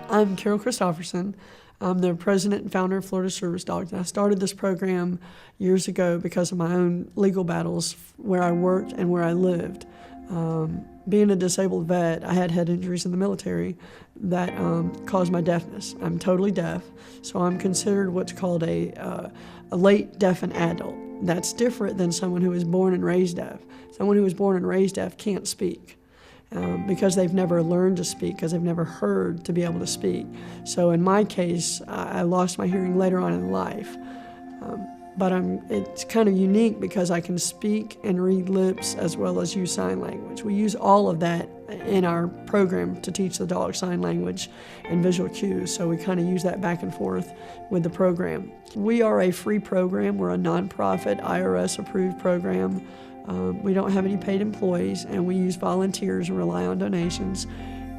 I'm Carol Christopherson. I'm the president and founder of Florida Service Dogs. I started this program years ago because of my own legal battles where I worked and where I lived. Being a disabled vet, I had head injuries in the military that caused my deafness. I'm totally deaf, so I'm considered what's called a late deafened adult. That's different than someone who was born and raised deaf. Someone who was born and raised deaf can't speak. Because they've never learned to speak, because they've never heard to be able to speak. So in my case, I lost my hearing later on in life. But it's kind of unique because I can speak and read lips as well as use sign language. We use all of that in our program to teach the dog sign language and visual cues, so we kind of use that back and forth with the program. We are a free program. We're a nonprofit, IRS-approved program. We don't have any paid employees, and we use volunteers and rely on donations.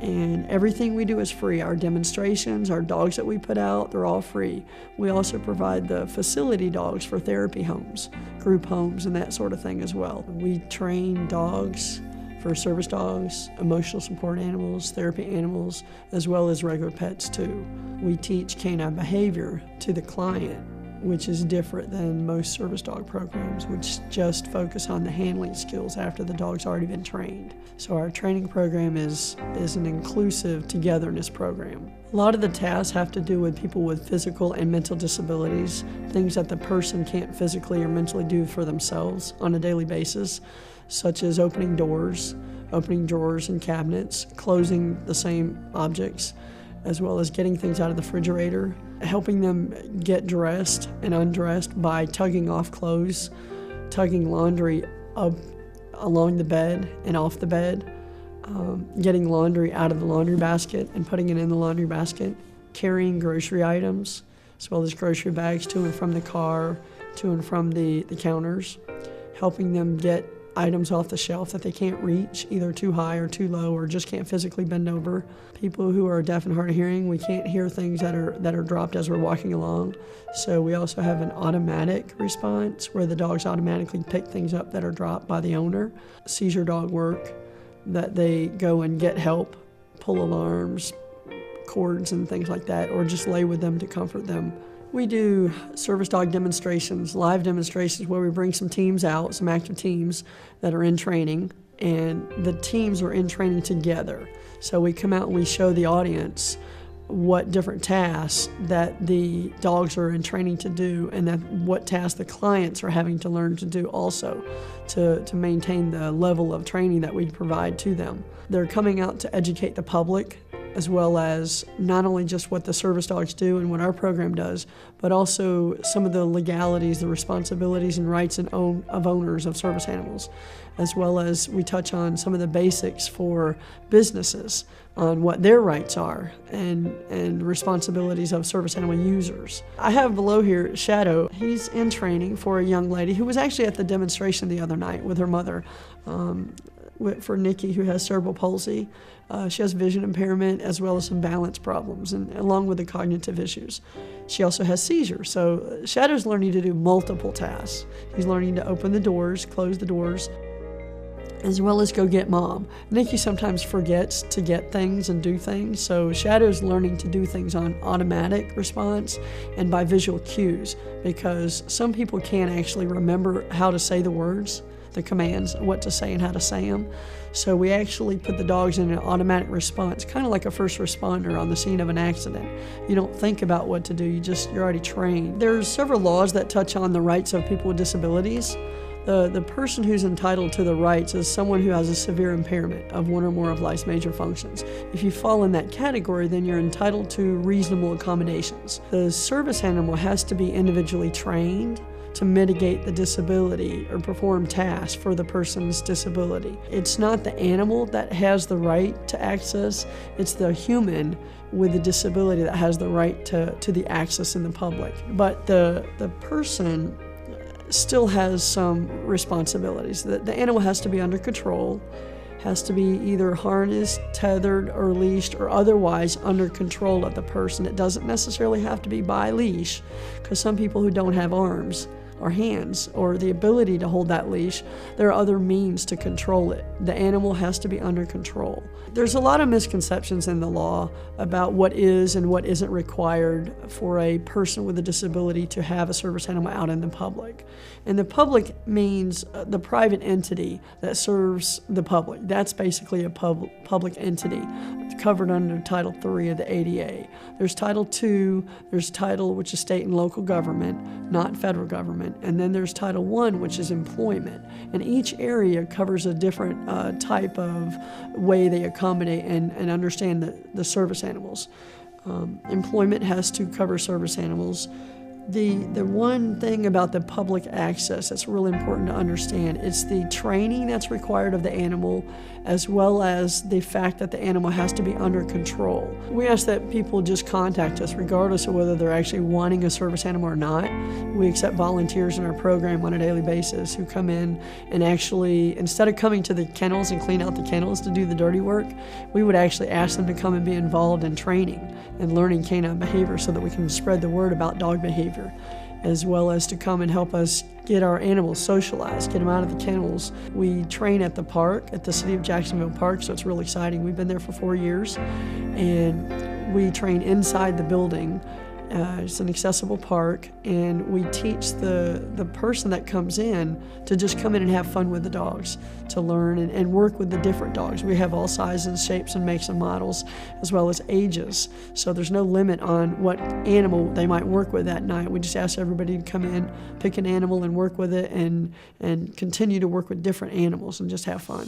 And everything we do is free. Our demonstrations, our dogs that we put out, they're all free. We also provide the facility dogs for therapy homes, group homes, and that sort of thing as well. We train dogs for service dogs, emotional support animals, therapy animals, as well as regular pets too. We teach canine behavior to the client, which is different than most service dog programs, which just focus on the handling skills after the dog's already been trained. So our training program is an inclusive togetherness program. A lot of the tasks have to do with people with physical and mental disabilities, things that the person can't physically or mentally do for themselves on a daily basis, such as opening doors, opening drawers and cabinets, closing the same objects, as well as getting things out of the refrigerator, helping them get dressed and undressed by tugging off clothes, tugging laundry up along the bed and off the bed, getting laundry out of the laundry basket and putting it in the laundry basket, carrying grocery items, as well as grocery bags to and from the car, to and from the counters, helping them get items off the shelf that they can't reach, either too high or too low, or just can't physically bend over. People who are deaf and hard of hearing, we can't hear things that are dropped as we're walking along. So we also have an automatic response where the dogs automatically pick things up that are dropped by the owner. Seizure dog work, that they go and get help, pull alarms, cords and things like that, or just lay with them to comfort them. We do service dog demonstrations, live demonstrations, where we bring some teams out, some active teams that are in training, and the teams are in training together. So we come out and we show the audience what different tasks that the dogs are in training to do, and that what tasks the clients are having to learn to do also to maintain the level of training that we provide to them. They're coming out to educate the public, as well as not only just what the service dogs do and what our program does, but also some of the legalities, the responsibilities and rights of owners of service animals, as well as we touch on some of the basics for businesses on what their rights are and responsibilities of service animal users. I have below here Shadow. He's in training for a young lady who was actually at the demonstration the other night with her mother. For Nikki, who has cerebral palsy. She has vision impairment as well as some balance problems, and along with the cognitive issues. She also has seizures, so Shadow's learning to do multiple tasks. He's learning to open the doors, close the doors, as well as go get mom. Nikki sometimes forgets to get things and do things, so Shadow's learning to do things on automatic response and by visual cues, because some people can't actually remember how to say the words, the commands, what to say and how to say them. So we actually put the dogs in an automatic response, kind of like a first responder on the scene of an accident. You don't think about what to do, you're already trained. There's several laws that touch on the rights of people with disabilities. The person who's entitled to the rights is someone who has a severe impairment of one or more of life's major functions. If you fall in that category, then you're entitled to reasonable accommodations. The service animal has to be individually trained to mitigate the disability or perform tasks for the person's disability. It's not the animal that has the right to access, it's the human with the disability that has the right to the access in the public. But the person still has some responsibilities. The animal has to be under control, has to be either harnessed, tethered, or leashed, or otherwise under control of the person. It doesn't necessarily have to be by leash, because some people who don't have arms or hands or the ability to hold that leash, there are other means to control it. The animal has to be under control. There's a lot of misconceptions in the law about what is and what isn't required for a person with a disability to have a service animal out in the public. And the public means the private entity that serves the public. That's basically a public entity covered under Title III of the ADA. There's Title II, there's Title, which is state and local government, not federal government, and then there's Title I, which is employment. And each area covers a different type of way they accommodate and understand the service animals. Employment has to cover service animals. The one thing about the public access that's really important to understand, it's the training that's required of the animal, as well as the fact that the animal has to be under control. We ask that people just contact us regardless of whether they're actually wanting a service animal or not. We accept volunteers in our program on a daily basis who come in and actually, instead of coming to the kennels and clean out the kennels to do the dirty work, we would actually ask them to come and be involved in training and learning canine behavior so that we can spread the word about dog behavior, as well as to come and help us get our animals socialized, get them out of the kennels. We train at the park, at the City of Jacksonville Park, so it's really exciting. We've been there for 4 years, and we train inside the building. It's an accessible park, and we teach the person that comes in to just come in and have fun with the dogs, to learn and work with the different dogs. We have all sizes, shapes, and makes and models, as well as ages. So there's no limit on what animal they might work with that night. We just ask everybody to come in, pick an animal and work with it, and continue to work with different animals and just have fun.